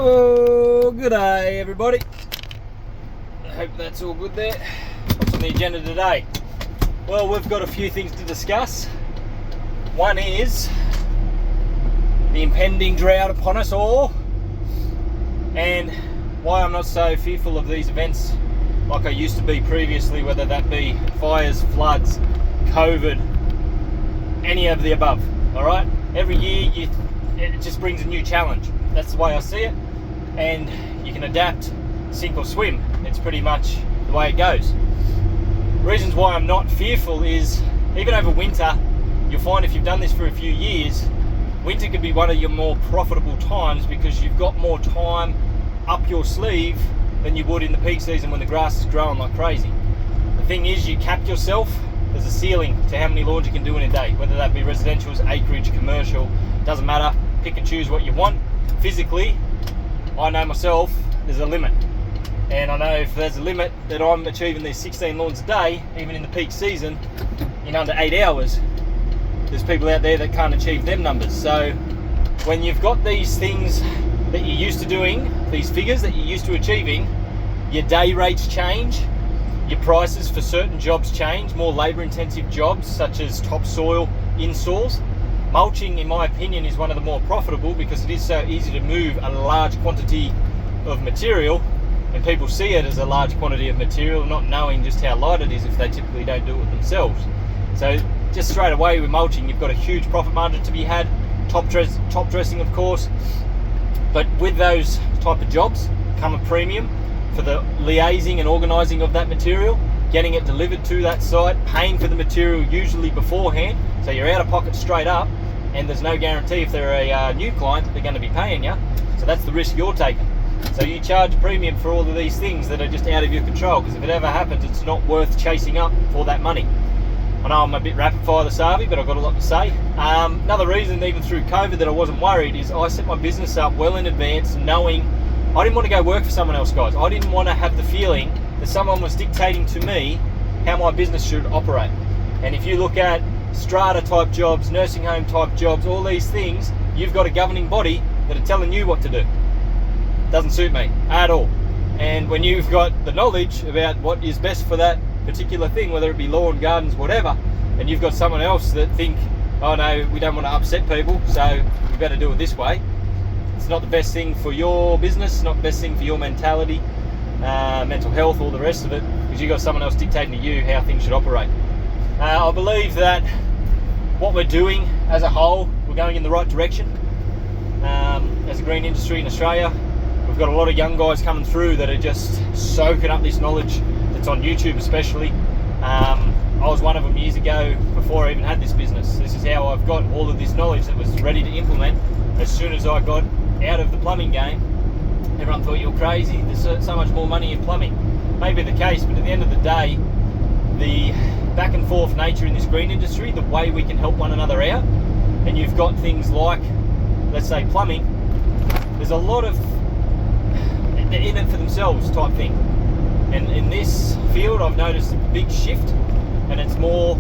Oh, good day everybody. I hope that's all good there. What's on the agenda today? Well, we've got a few things to discuss. One is the impending drought upon us all, and why I'm not so fearful of these events like I used to be previously, whether that be fires, floods, COVID, any of the above. Alright? Every year it just brings a new challenge. That's the way I see it, and you can adapt, sink or swim. It's pretty much the way it goes. Reasons why I'm not fearful is, even over winter, you'll find if you've done this for a few years, winter could be one of your more profitable times because you've got more time up your sleeve than you would in the peak season when the grass is growing like crazy. The thing is, you cap yourself. There's a ceiling to how many lawns you can do in a day, whether that be residential, acreage, commercial, doesn't matter. Pick and choose what you want. Physically, I know myself, there's a limit. And I know if there's a limit that I'm achieving these 16 lawns a day, even in the peak season, in under 8 hours, there's people out there that can't achieve them numbers. So when you've got these things that you're used to doing, these figures that you're used to achieving, your day rates change, your prices for certain jobs change, more labour intensive jobs such as topsoil installs. Mulching, in my opinion, is one of the more profitable because it is so easy to move a large quantity of material, and people see it as a large quantity of material, not knowing just how light it is if they typically don't do it themselves. So just straight away with mulching, you've got a huge profit margin to be had. Top dressing, of course, but with those type of jobs come a premium for the liaising and organising of that material, getting it delivered to that site, paying for the material usually beforehand, so you're out of pocket straight up, and there's no guarantee if they're a new client that they're going to be paying you, so that's the risk you're taking. So you charge a premium for all of these things that are just out of your control, because if it ever happens, it's not worth chasing up for that money. I know I'm a bit rapid fire this Harvey, but I've got a lot to say. Another reason, even through COVID, that I wasn't worried is I set my business up well in advance, knowing I didn't want to go work for someone else, guys. I didn't want to have the feeling that someone was dictating to me how my business should operate. And if you look at strata type jobs, nursing home type jobs, all these things, you've got a governing body that are telling you what to do. Doesn't suit me at all. And when you've got the knowledge about what is best for that particular thing, whether it be lawn, gardens, whatever, and you've got someone else that think, oh no, we don't want to upset people, so we better do it this way. It's not the best thing for your business, it's not the best thing for your mentality, mental health, all the rest of it, because you've got someone else dictating to you how things should operate. I believe that what we're doing as a whole, we're going in the right direction. As a green industry in Australia, we've got a lot of young guys coming through that are just soaking up this knowledge that's on YouTube especially. I was one of them years ago before I even had this business. This is how I've got all of this knowledge that was ready to implement as soon as I got out of the plumbing game. Everyone thought you were crazy, there's so much more money in plumbing. Maybe the case, but at the end of the day, the back and forth nature in this green industry, the way we can help one another out, and you've got things like, let's say plumbing, there's a lot of they're in it for themselves type thing. And in this field, I've noticed a big shift, and it's more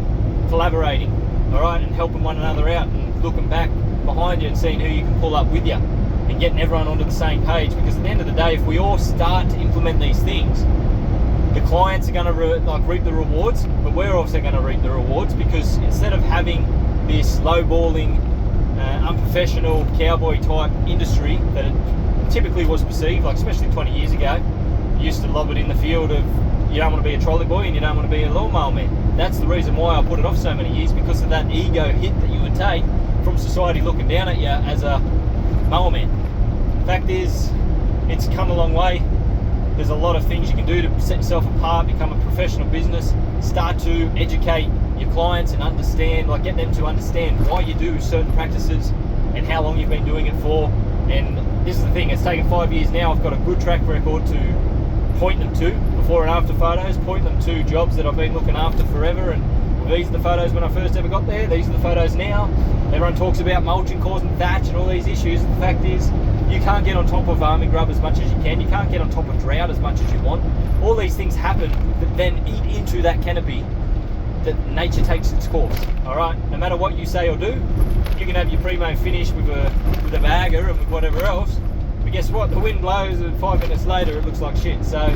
collaborating, all right, and helping one another out, and looking back behind you and seeing who you can pull up with you, and getting everyone onto the same page. Because at the end of the day, if we all start to implement these things, the clients are going to reap the rewards, but we're also going to reap the rewards, because instead of having this lowballing, unprofessional cowboy type industry that it typically was perceived, like especially 20 years ago, you used to lob it in the field of you don't want to be a trolley boy and you don't want to be a lawnmower man. That's the reason why I put it off so many years, because of that ego hit that you would take from society looking down at you as a mower man. Fact is, it's come a long way. There's a lot of things you can do to set yourself apart, become a professional business, start to educate your clients and understand, like get them to understand why you do certain practices and how long you've been doing it for. And this is the thing, it's taken 5 years now. I've got a good track record to point them to before and after photos, point them to jobs that I've been looking after forever, and these are the photos when I first ever got there, these are the photos now. Everyone talks about mulching causing thatch and all these issues. The fact is, you can't get on top of army grub as much as you can, you can't get on top of drought as much as you want. All these things happen that then eat into that canopy that nature takes its course. Alright, no matter what you say or do, you can have your pre-mown finish with a bagger and with whatever else, But guess what? The wind blows and 5 minutes later it looks like shit. So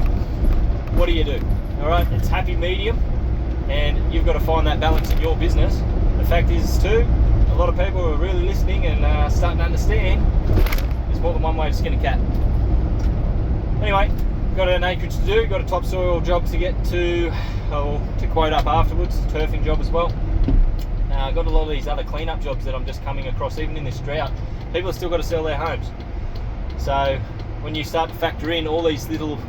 what do you do? All right, it's happy medium, and you've got to find that balance in your business. The fact is too, a lot of people are really listening and starting to understand there's more than one way to skin a cat. Anyway, got an acreage to do, got a topsoil job to get to quote up afterwards, turfing job as well. Got a lot of these other cleanup jobs that I'm just coming across. Even in this drought, people have still got to sell their homes. So when you start to factor in all these little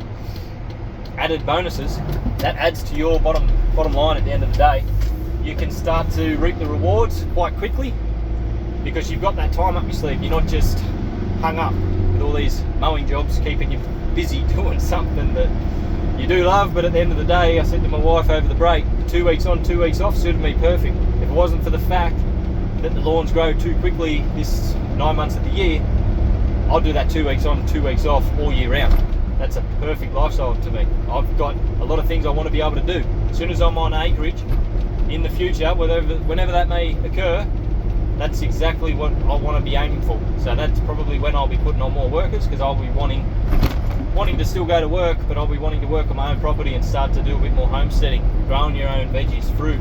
added bonuses, that adds to your bottom line at the end of the day. You can start to reap the rewards quite quickly because you've got that time up your sleeve. You're not just hung up with all these mowing jobs keeping you busy doing something that you do love. But at the end of the day, I said to my wife over the break, 2 weeks on, 2 weeks off suited me perfect. If it wasn't for the fact that the lawns grow too quickly this 9 months of the year, I'll do that 2 weeks on, 2 weeks off all year round. That's a perfect lifestyle to me. I've got a lot of things I want to be able to do. As soon as I'm on acreage in the future, whenever that may occur, that's exactly what I want to be aiming for. So that's probably when I'll be putting on more workers, because I'll be wanting to still go to work, but I'll be wanting to work on my own property and start to do a bit more homesteading, growing your own veggies, fruit,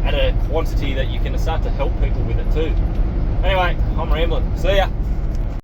at a quantity that you can start to help people with it too. Anyway, I'm rambling. See ya.